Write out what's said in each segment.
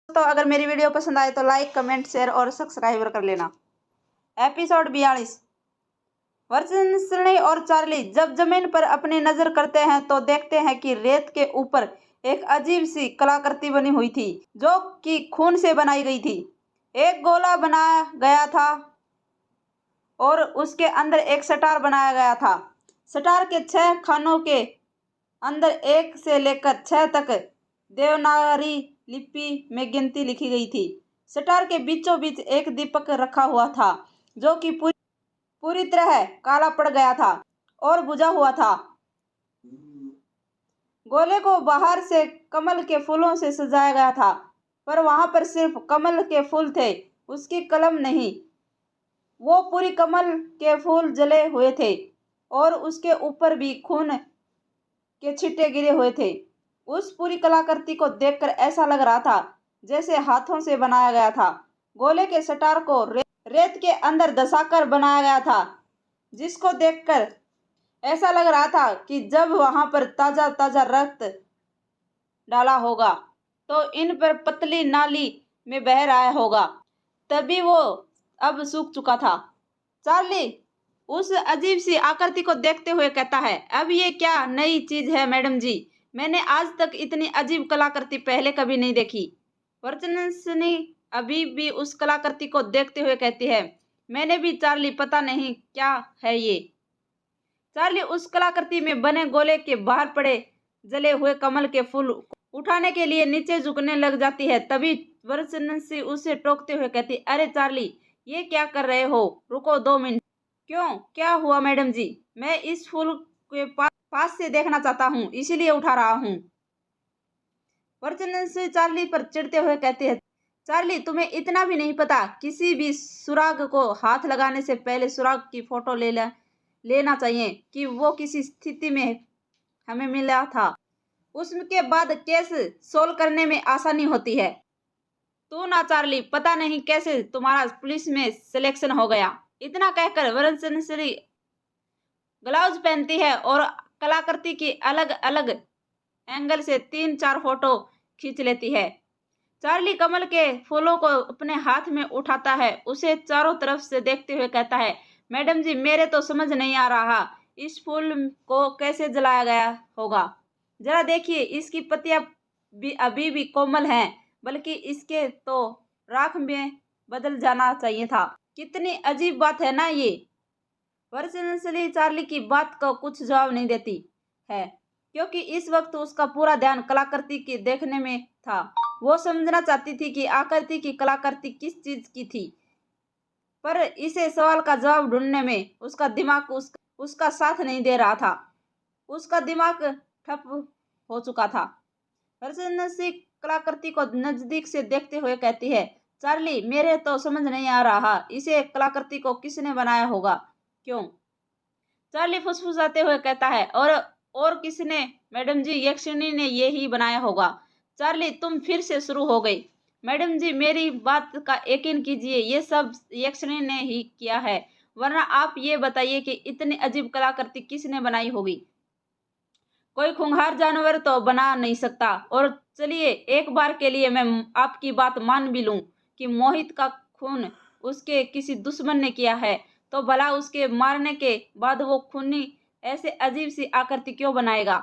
दोस्तों, अगर मेरी वीडियो पसंद आए तो लाइक, कमेंट, शेयर और सब्सक्राइब कर लेना। एपिसोड 42। वर्षिनी और चार्ली जब जमीन पर अपनी नजर करते हैं तो देखते हैं कि रेत के ऊपर एक अजीब सी कलाकृति बनी हुई थी, जो कि खून से बनाई गई थी। एक गोला बनाया गया था और उसके अंदर एक स्टार बनाया गया था। स्टार के 6 खानों के अंदर 1 से लेकर 6 तक देवनागरी लिपि में गिनती लिखी गई थी। स्टार के बीचों बीच एक दीपक रखा हुआ था, जो कि पूरी तरह काला पड़ गया था और बुझा हुआ था। गोले को बाहर से कमल के फूलों से सजाया गया था, पर वहां पर सिर्फ कमल के फूल थे, उसकी कलम नहीं। वो पूरी कमल के फूल जले हुए थे और उसके ऊपर भी खून के छींटे गिरे हुए थे। उस पूरी कलाकृति को देखकर ऐसा लग रहा था जैसे हाथों से बनाया गया था। गोले के स्टार को रेत के अंदर धंसाकर बनाया गया था, जिसको देखकर ऐसा लग रहा था कि जब वहां पर ताजा ताजा रक्त डाला होगा तो इन पर पतली नाली में बह रहा होगा। तभी वो अब सूख चुका था। चार्ली उस अजीब सी आकृति को देखते हुए कहता है, अब ये क्या नई चीज है मैडम जी, मैंने आज तक इतनी अजीब कलाकृति पहले कभी नहीं देखी। वर्षिनी अभी भी उस कलाकृति को देखते हुए कहती है, मैंने भी चार्ली, पता नहीं क्या है ये। चार्ली उस कलाकृति में बने गोले के बाहर पड़े जले हुए कमल के फूल उठाने के लिए नीचे झुकने लग जाती है। तभी वर्षिनी उसे टोकते हुए कहती, अरे चार्ली, ये क्या कर रहे हो, रुको 2 मिनट। क्यों, क्या हुआ मैडम जी? मैं इस फूल के पास से देखना चाहता हूँ, इसीलिए उठा रहा हूँ। वर्षिनी चार्ली पर चिढ़ते हुए कहती है, चार्ली, तुम्हें इतना भी नहीं पता, किसी भी सुराग को हाथ लगाने से पहले सुराग की फोटो लेना चाहिए कि वो किसी स्थिति में हमें मिला था। उसके बाद केस सोल्व करने में आसानी होती है। तू ना चार्ली, पता नहीं कैसे तुम्हारा पुलिस में सिलेक्शन हो गया। इतना कहकर वर्षिनी ग्लव्स पहनती है और कलाकृति की अलग अलग एंगल से 3-4 फोटो खींच लेती है। चार्ली कमल के फूलों को अपने हाथ में उठाता है, उसे चारों तरफ से देखते हुए कहता है, मैडम जी, मेरे तो समझ नहीं आ रहा, इस फूल को कैसे जलाया गया होगा। जरा देखिए, इसकी पत्तियां भी अभी भी कोमल हैं, बल्कि इसके तो राख में बदल जाना चाहिए था। कितनी अजीब बात है ना ये। वर्षिनी चार्ली की बात को कुछ जवाब नहीं देती है, क्योंकि इस वक्त उसका पूरा ध्यान कलाकृति के देखने में था। वो समझना चाहती थी कि आकृति की कलाकृति किस चीज की थी, पर इसे सवाल का जवाब ढूंढने में उसका दिमाग उसका साथ नहीं दे रहा था। उसका दिमाग ठप हो चुका था। वर्षिनी कलाकृति को नजदीक से देखते हुए कहती है, चार्ली, मेरे तो समझ नहीं आ रहा, इसे कलाकृति को किसने बनाया होगा। क्यों? चार्ली फुसफुसाते हुए कहता है, और किसने मैडम जी, यक्षिणी ने ये ही बनाया होगा। चार्ली, तुम फिर से शुरू हो गई। मैडम जी, मेरी बात का यकीन कीजिए, ये सब यक्षिणी ने ही किया है, वरना आप ये बताइए कि इतनी अजीब कलाकृति किसने बनाई होगी। कोई खूंखार जानवर तो बना नहीं सकता। और चलिए, एक बार के लिए मैं आपकी बात मान भी लूं कि मोहित का खून उसके किसी दुश्मन ने किया है, तो भला उसके मारने के बाद वो खूनी ऐसे अजीब सी आकृति क्यों बनाएगा।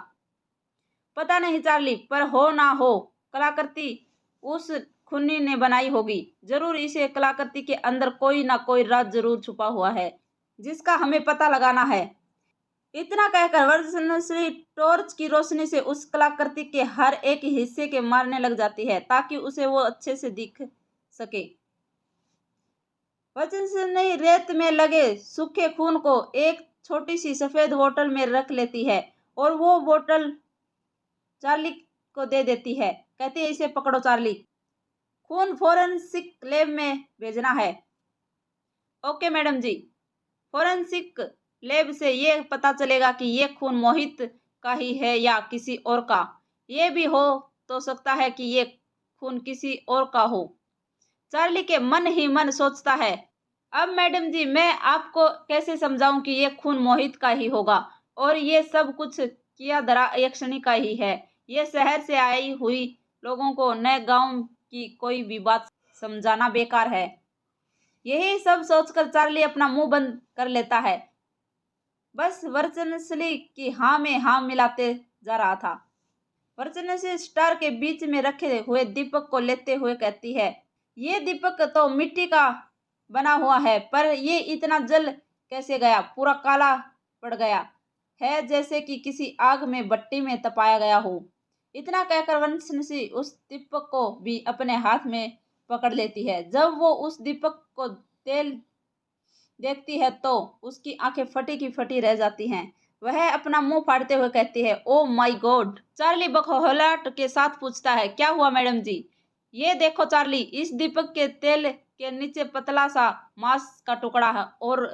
पता नहीं चार्ली, पर हो ना हो, कलाकृति उस खूनी ने बनाई होगी। जरूर इसे कलाकृति के अंदर कोई ना कोई राज जरूर छुपा हुआ है, जिसका हमें पता लगाना है। इतना कहकर वर्षिनी टॉर्च की रोशनी से उस कलाकृति के हर एक हिस्से के मारने लग जाती है, ताकि उसे वो अच्छे से दिख सके। वर्षिनी रेत में लगे सूखे खून को एक छोटी सी सफेद बोतल में रख लेती है और वो बोतल चार्ली को दे देती है। कहती है, इसे पकड़ो चार्ली, खून फोरेंसिक लैब में भेजना है। ओके मैडम जी। फोरेंसिक लैब से ये पता चलेगा कि ये खून मोहित का ही है या किसी और का। ये भी हो तो सकता है कि ये खून किसी और का हो। चार्ली के मन ही मन सोचता है, अब मैडम जी, मैं आपको कैसे समझाऊं कि ये खून मोहित का ही होगा और ये सब कुछ किया धरा यक्षिणी का ही है। ये शहर से आई हुई लोगों को न गांव कि कोई भी बात समझाना बेकार है। यही सब सोचकर चार्ली अपना मुंह बंद कर लेता है। बस वर्चनसली की हाँ में हाँ मिलाते जा रहा था। वर्चनसी स्टार के बीच में रखे हुए दीपक को लेते हुए कहती है, ये दीपक तो मिट्टी का बना हुआ है, पर ये इतना जल कैसे गया? पूरा काला पड़ गया है, जैसे कि किसी आग में भट्टी में तपाया गया हो। इतना कहकर वर्चनसी उस दीपक को भी अपने हाथ में पकड़ लेती है। जब वो उस दीपक को तेल देखती है तो उसकी आंखें फटी की फटी रह जाती हैं। वह अपना मुंह फाड़ते हुए कहती है, ओ माय गॉड। चार्ली बखौलाहट के साथ पूछता है, क्या हुआ मैडम जी? ये देखो चार्ली, इस दीपक के तेल के नीचे पतला सा मांस का टुकड़ा है और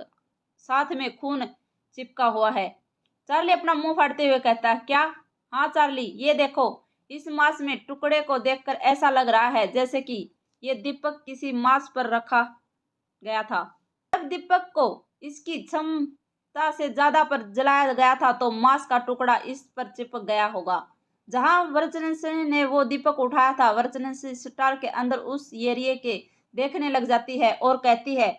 साथ में खून चिपका हुआ है। चार्ली अपना मुंह फाड़ते हुए कहता है, क्या? हाँ चार्ली, ये देखो, इस मांस में टुकड़े को देखकर ऐसा लग रहा है जैसे कि ये दीपक किसी मांस पर रखा गया था। जब दीपक को इसकी क्षमता से ज्यादा पर जलाया गया था तो मांस का टुकड़ा इस पर चिपक गया होगा। जहां वर्चनसी ने वो दीपक उठाया था, वर्चनसी स्टार के अंदर उस एरिया के देखने लग जाती है और कहती है,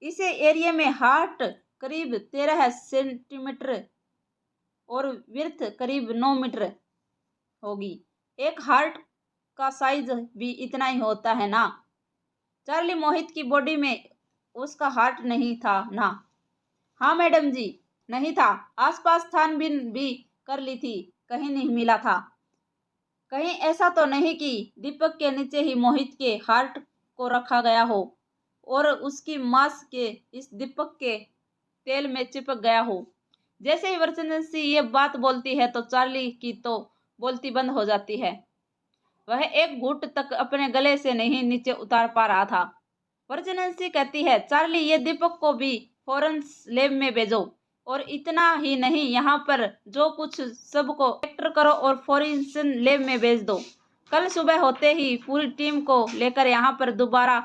इसे एरिया में हार्ट करीब 13 सेंटीमीटर और विड्थ करीब 9 मीटर होगी। एक हार्ट का साइज भी इतना ही होता है ना? चार्ली, मोहित की बॉडी में उसका हार्ट नहीं था ना? हाँ मैडम जी, नहीं था। आसपास छानबीन भी कर ली थी, कहीं नहीं मिला था। कहीं ऐसा तो नहीं कि दीपक के नीचे ही मोहित के हार्ट को रखा गया हो और उसकी मांस के इस दीपक के तेल में चिपक गया हो। जैसे ही वर्चनसी ये बात बोलती है तो चार्ली की तो बोलती बंद हो जाती है। वह एक घूंट तक अपने गले से नहीं नीचे उतार पा रहा था। वर्चनसी कहती है, चार्ली, ये दीपक को भी फॉरेंसिक लैब में भेजो, और इतना ही नहीं, यहाँ पर जो कुछ सबको एक्टर करो और फॉरेंसिक लैब में भेज दो। कल सुबह होते ही पूरी टीम को लेकर यहाँ पर दोबारा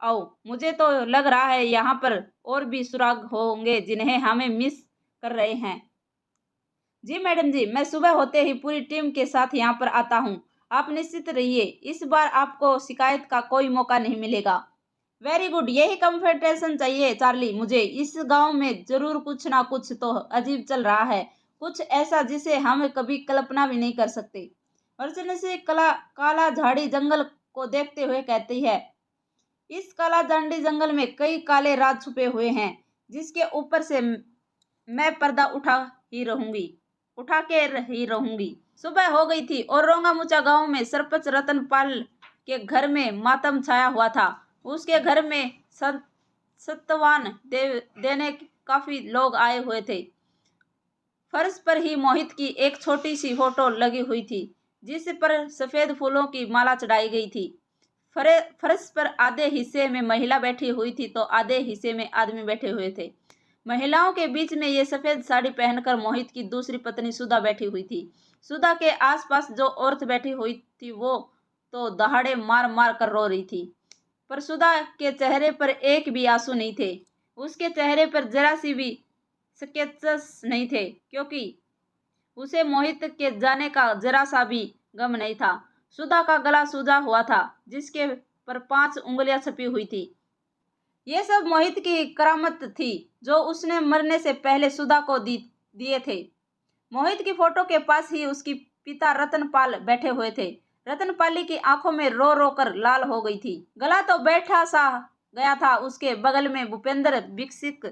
आओ। मुझे तो लग रहा है यहाँ पर और भी सुराग होंगे जिन्हें हमें मिस कर रहे हैं। जी मैडम जी, मैं सुबह होते ही पूरी टीम के साथ यहाँ पर आता हूँ। आप निश्चित रहिए, इस बार आपको शिकायत का कोई मौका नहीं मिलेगा। वेरी गुड, यही कंफर्टेशन चाहिए चार्ली मुझे। इस गांव में जरूर कुछ ना कुछ तो अजीब चल रहा है, कुछ ऐसा जिसे हम कभी कल्पना भी नहीं कर सकते। वर्चनसी काला झाड़ी जंगल को देखते हुए कहती है, इस काला झाड़ी जंगल में कई काले राज छुपे हुए हैं, जिसके ऊपर से मैं पर्दा उठा के ही रहूंगी। सुबह हो गई थी और रोंगामुचा गांव में सरपंच रतनपाल के घर में मातम छाया हुआ था। उसके घर में सत्वान देने काफी लोग आए हुए थे। फर्श पर ही मोहित की एक छोटी सी फोटो लगी हुई थी, जिस पर सफेद फूलों की माला चढ़ाई गई थी। फर्श पर आधे हिस्से में महिला बैठी हुई थी तो आधे हिस्से में आदमी बैठे हुए थे। महिलाओं के बीच में ये सफेद साड़ी पहनकर मोहित की दूसरी पत्नी सुधा बैठी हुई थी। सुधा के आसपास जो औरत बैठी हुई थी वो तो दहाड़े मार मार कर रो रही थी, पर सुधा के चेहरे पर एक भी आंसू नहीं थे। उसके चेहरे पर जरा सी भी स्केचेस नहीं थे, क्योंकि उसे मोहित के जाने का जरा सा भी गम नहीं था। सुधा का गला सूजा हुआ था, जिसके पर 5 उंगलियां छपी हुई थी। ये सब मोहित की करामत थी, जो उसने मरने से पहले सुधा को दिए थे। मोहित की फोटो के पास ही उसकी पिता रतनपाल बैठे हुए थे। रतनपाली की आंखों में रो रो कर लाल हो गई थी। गला तो बैठा सा गया था। उसके बगल में भूपेंद्र विकसित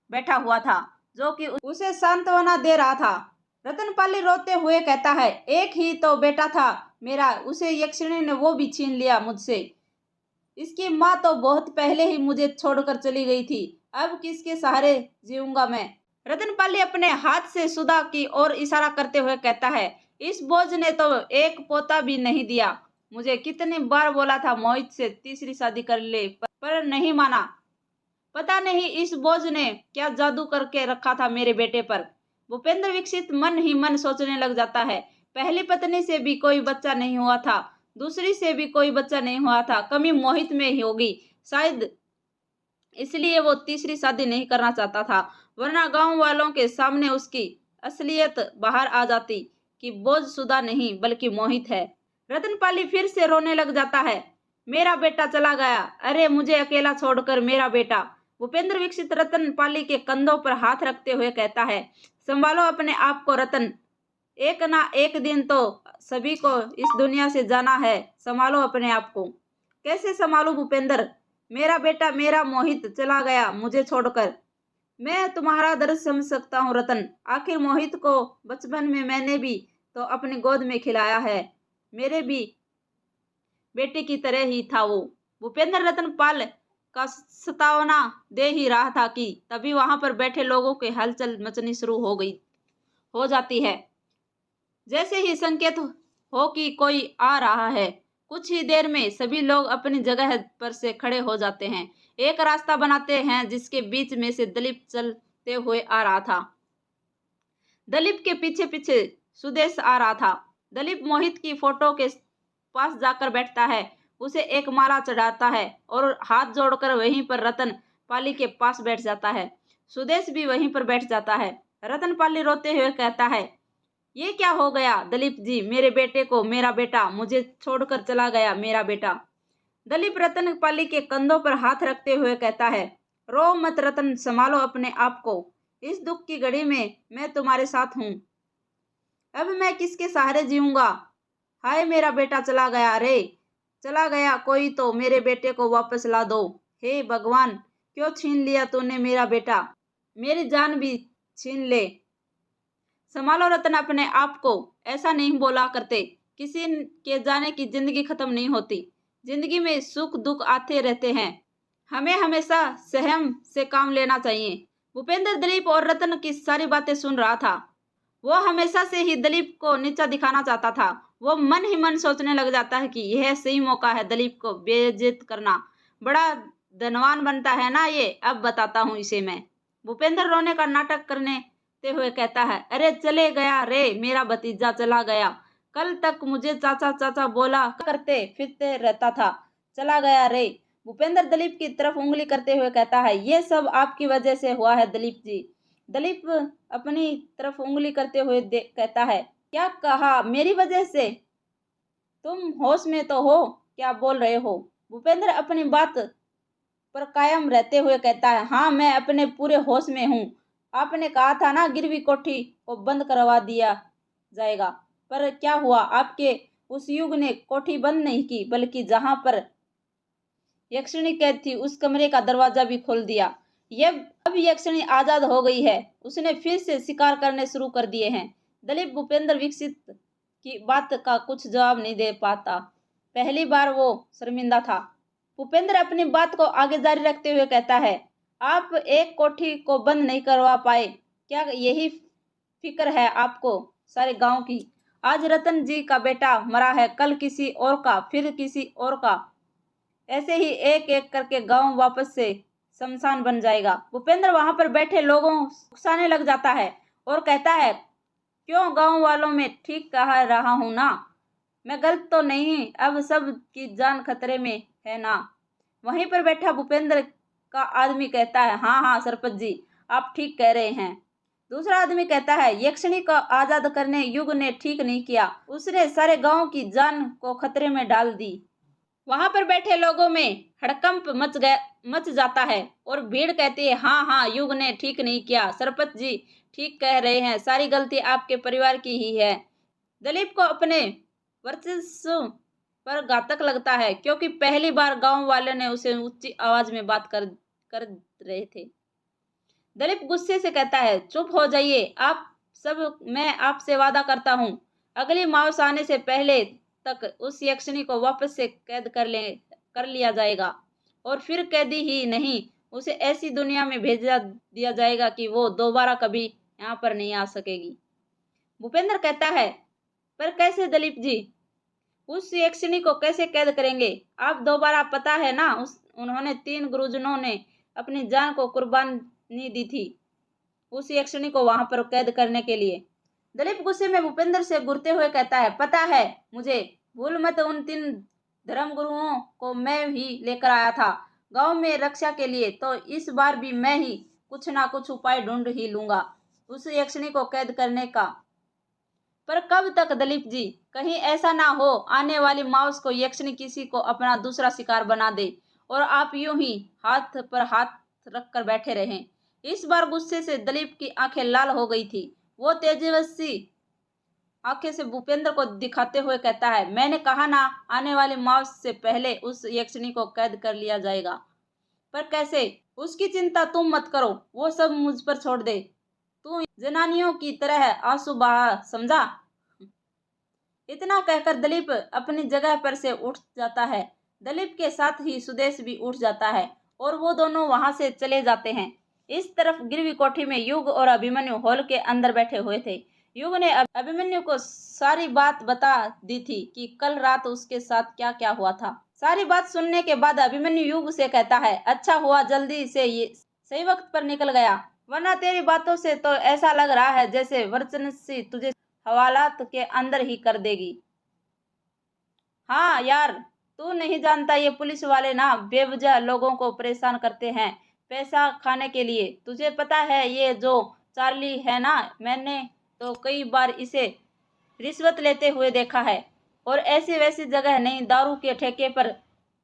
बैठा हुआ था, जो कि उसे सांत्वना दे रहा था। रतनपाली रोते हुए कहता है, एक ही तो बेटा था मेरा, उसे यक्षिणी ने वो भी छीन लिया मुझसे। इसकी माँ तो बहुत पहले ही मुझे छोड़कर चली गई थी, अब किसके सहारे जीऊंगा मैं। रतनपाली अपने हाथ से सुधा की ओर इशारा करते हुए कहता है, इस बोझ ने तो एक पोता भी नहीं दिया। मुझे कितनी बार बोला था मोहित से तीसरी शादी कर ले, पर नहीं माना। पता नहीं इस बोझ ने क्या जादू करके रखा था मेरे बेटे पर। भूपेंद्र विकसित मन ही मन सोचने लग जाता है, पहली पत्नी से भी कोई बच्चा नहीं हुआ था, दूसरी से भी कोई बच्चा नहीं हुआ था, कमी मोहित में ही होगी। शायद इसलिए वो तीसरी शादी नहीं करना चाहता था, वरना गांव वालों के सामने उसकी असलियत बाहर आ जाती कि बोझ सुधा नहीं बल्कि मोहित है। रतनपाली फिर से रोने लग जाता है। मेरा बेटा चला गया, अरे मुझे अकेला छोड़कर मेरा बेटा। भूपेंद्र वीक्षित रतनपाली के कंधों पर हाथ रखते हुए कहता है, संभालो अपने आप को रतन, एक ना एक दिन तो सभी को इस दुनिया से जाना है, संभालो अपने आप को। कैसे संभालू भूपेंद्र, मेरा बेटा मेरा मोहित चला गया मुझे छोड़कर। मैं तुम्हारा दर्द समझ सकता हूँ रतन, आखिर मोहित को बचपन में मैंने भी तो अपनी गोद में खिलाया है, मेरे भी बेटे की तरह ही था वो। भूपेंद्र रतनपाल का सतावना दे ही रहा था कि तभी वहां पर बैठे लोगों की हलचल मचनी शुरू हो जाती है। जैसे ही संकेत हो कि कोई आ रहा है, कुछ ही देर में सभी लोग अपनी जगह पर से खड़े हो जाते हैं। एक रास्ता बनाते हैं जिसके बीच में से दलीप चलते हुए आ रहा था। दलीप के पीछे पीछे सुदेश आ रहा था। दलीप मोहित की फोटो के पास जाकर बैठता है, उसे एक माला चढ़ाता है और हाथ जोड़कर वहीं पर रतनपाली के पास बैठ जाता है। सुदेश भी वहीं पर बैठ जाता है। रतनपाली रोते हुए कहता है, ये क्या हो गया दलीप जी, मेरे बेटे को, मेरा बेटा मुझे छोड़कर चला गया, मेरा बेटा। दलीप रतनपाली के कंधों पर हाथ रखते हुए कहता है, रो मत रतन, संभालो अपने आप को, इस दुख की घड़ी में मैं तुम्हारे साथ हूँ। अब मैं किसके सहारे जीऊंगा, हाय मेरा बेटा चला गया रे, चला गया, कोई तो मेरे बेटे को वापस ला दो। हे भगवान, क्यों छीन लिया तूने मेरा बेटा, मेरी जान भी छीन ले, संभालो रतन अपने आप को। ऐसा नहीं बोला करते, किसी के जाने की जिंदगी खत्म नहीं होती, जिंदगी में सुख दुख आते रहते हैं, हमें हमेशा सहम से काम लेना चाहिए। भूपेंद्र दलीप और रतन की सारी बातें सुन रहा था। वो हमेशा से ही दलीप को नीचा दिखाना चाहता था। वो मन ही मन सोचने लग जाता है कि यह सही मौका है दलीप को बेइज्जत करना, बड़ा धनवान बनता है ना ये, अब बताता हूँ इसे मैं। भूपेंद्र रोने का नाटक करने हुए कहता है, अरे चले गया रे, मेरा भतीजा चला गया, कल तक मुझे चाचा चाचा बोला करते फिरते रहता था, चला गया रे। भूपेंद्र दलीप की तरफ उंगली करते हुए कहता है, ये सब आपकी वजह से हुआ है दलीप जी। दलीप अपनी तरफ उंगली करते हुए कहता है, क्या कहा मेरी वजह से, तुम होश में तो हो, क्या बोल रहे हो। भूपेंद्र अपनी बात पर कायम रहते हुए कहता है, हाँ मैं अपने पूरे होश में हूँ, आपने कहा था ना गिरवी कोठी को बंद करवा दिया जाएगा, पर क्या हुआ, आपके उस युग ने कोठी बंद नहीं की, बल्कि जहां पर यक्षिणी कैद थी उस कमरे का दरवाजा भी खोल दिया। अब यक्षिणी आजाद हो गई है, उसने फिर से शिकार करने शुरू कर दिए हैं। दलीप भूपेंद्र वीक्षित की बात का कुछ जवाब नहीं दे पाता, पहली बार वो शर्मिंदा था। भूपेंद्र अपनी बात को आगे जारी रखते हुए कहता है, आप एक कोठी को बंद नहीं करवा पाए, क्या यही फिक्र है आपको सारे गांव की। आज रतन जी का बेटा मरा है, कल किसी और का, फिर किसी और का, ऐसे ही एक एक करके गांव वापस से शमशान बन जाएगा। भूपेंद्र वहां पर बैठे लोगों उकसाने लग जाता है और कहता है, क्यों गांव वालों में ठीक कह रहा हूं ना, मैं गलत तो नहीं, अब सब की जान खतरे में है ना। वहीं पर बैठा भूपेंद्र का आदमी कहता है, हाँ हाँ सरपंच जी, आप ठीक कह रहे हैं। दूसरा आदमी कहता है, यक्षिणी को आजाद करने युग ने ठीक नहीं किया, उसने सारे गांव की जान को खतरे में डाल दी। वहां पर बैठे लोगों में हड़कंप मच जाता है और भीड़ कहती है, हाँ हाँ युग ने ठीक नहीं किया, सरपंच जी ठीक कह रहे हैं, सारी गलती आपके परिवार की ही है। दलीप को अपने वर्चस्व पर घातक लगता है, क्योंकि पहली बार गांव वाले ने उसे ऊंची आवाज में बात कर रहे थे। दलीप गुस्से से कहता है, चुप हो जाइए आप सब, मैं आपसे वादा करता हूँ अगली मावस आने से पहले तक उस यक्षिणी को वापस से कैद कर लिया जाएगा, और फिर कैदी ही नहीं, उसे ऐसी दुनिया में भेजा दिया जाएगा कि वो दोबारा कभी यहाँ पर नहीं आ सकेगी। भूपेंद्र कहता है, पर कैसे दलीप जी, उस यक्षिणी को कैसे कैद करेंगे आप दोबारा, पता है ना उन्होंने 3 गुरुजनों ने अपनी जान को कुर्बानी दी थी उस यक्षिणी को वहां पर कैद करने के लिए। दलीप गुस्से में भूपेंद्र से घूरते हुए कहता है, पता है मुझे, भूल मत, उन 3 धर्म गुरुओं को मैं ही लेकर आया था गांव में रक्षा के लिए, तो इस बार भी मैं ही कुछ ना कुछ उपाय ढूंढ ही लूंगा उस यक्षिणी को कैद करने का। पर कब तक दलीप जी? कहीं ऐसा ना हो आने वाली माउस को यक्षिणी किसी को अपना दूसरा शिकार बना दे और आप यूं ही हाथ पर हाथ रखकर बैठे रहें। इस बार गुस्से से दलीप की आंखें लाल हो गई थी। वो तेजस्वी आंखें से भूपेंद्र को दिखाते हुए कहता है, मैंने कहा ना, आने वाली माउस से पहले उस यक्षिणी को कैद कर लिया जाएगा। पर कैसे? उसकी चिंता तुम मत करो, वो सब मुझ पर छोड़ दे। तू जनानियों की तरह आंसू बहा, समझा? इतना कहकर दलीप अपनी जगह पर से उठ जाता है। दलीप के साथ ही सुदेश भी उठ जाता है और वो दोनों वहां से चले जाते हैं। इस तरफ गिरवी कोठी में युग और अभिमन्यु हॉल के अंदर बैठे हुए थे। युग ने अभिमन्यु को सारी बात बता दी थी कि कल रात उसके साथ क्या क्या हुआ था। सारी बात सुनने के बाद अभिमन्यु युग से कहता है, अच्छा हुआ जल्दी से ये सही वक्त पर निकल गया, वरना तेरी बातों से तो ऐसा लग रहा है जैसे वर्चनसी तुझे हवालात के अंदर ही कर देगी। हाँ यार, तू नहीं जानता, ये पुलिस वाले ना बेवजह लोगों को परेशान करते हैं पैसा खाने के लिए। तुझे पता है ये जो चार्ली है ना, मैंने तो कई बार इसे रिश्वत लेते हुए देखा है। और ऐसी वैसी जगह नहीं, दारू के ठेके पर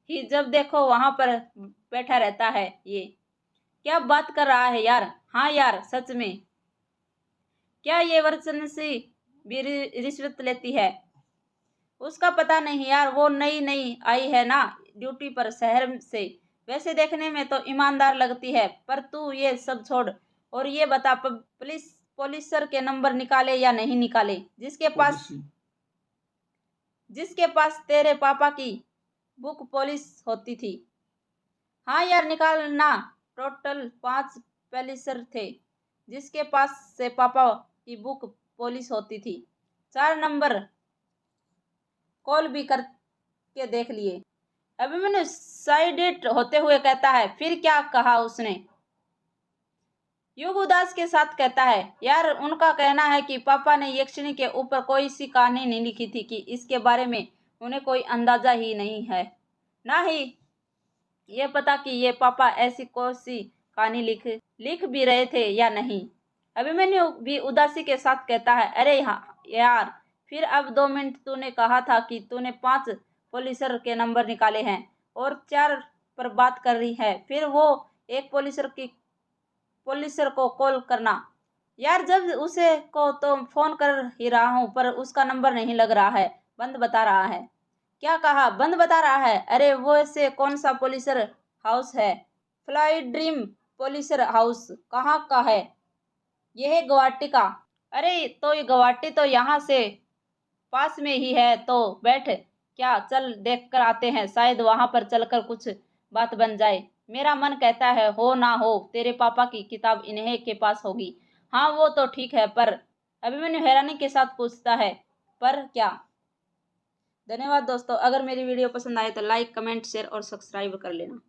ही जब देखो वहां पर बैठा रहता है। ये क्या बात कर रहा है यार? हाँ यार, सच में। क्या ये वर्चनसी भी रिश्वत लेती है? उसका पता नहीं यार, वो नई नई आई है ना ड्यूटी पर शहर से। वैसे देखने में तो ईमानदार लगती है। पर तू ये सब छोड़ और ये बता, पुलिसर के नंबर निकाले या नहीं निकाले जिसके पास तेरे पापा की बुक पुलिस होती थी? हाँ यार, निकालना। टोटल 5 पुलिसर थे जिसके पास से पापा की बुक पुलिस होती थी। 4 नंबर कॉल भी करके देख लिए। अभिमन्यु साइडेड होते हुए कहता है, फिर क्या कहा उसने? युग उदास के साथ कहता है, यार उनका कहना है कि पापा ने यक्षिणी के ऊपर कोई सी कहानी नहीं लिखी थी कि इसके बारे में उन्हें कोई अंदाजा ही नहीं है, ना ही ये पता कि ये पापा ऐसी कौन सी कहानी लिख भी रहे थे या नहीं। अभिमन्यु भी उदासी के साथ कहता है, अरे यार, फिर अब 2 मिनट तूने कहा था कि तूने 5 पुलिसर के नंबर निकाले हैं और 4 पर बात कर रही है, फिर वो एक पुलिसर को कॉल करना। यार जब उसे को तो फोन कर ही रहा हूँ पर उसका नंबर नहीं लग रहा है, बंद बता रहा है। क्या कहा? बंद बता रहा है? अरे वो से कौन सा पुलिसर हाउस है? फ्लाई ड्रीम पुलिसर हाउस कहाँ का है? यह है गुवाहाटी का। अरे तो ये गुवाहाटी तो यहाँ से पास में ही है, तो बैठ, क्या चल देख कर आते हैं, शायद वहां पर चलकर कुछ बात बन जाए। मेरा मन कहता है हो ना हो तेरे पापा की किताब इन्हीं के पास होगी। हाँ वो तो ठीक है, पर अभिमन्यु हैरानी के साथ पूछता है, पर क्या? धन्यवाद दोस्तों, अगर मेरी वीडियो पसंद आए तो लाइक कमेंट शेयर और सब्सक्राइब कर लेना।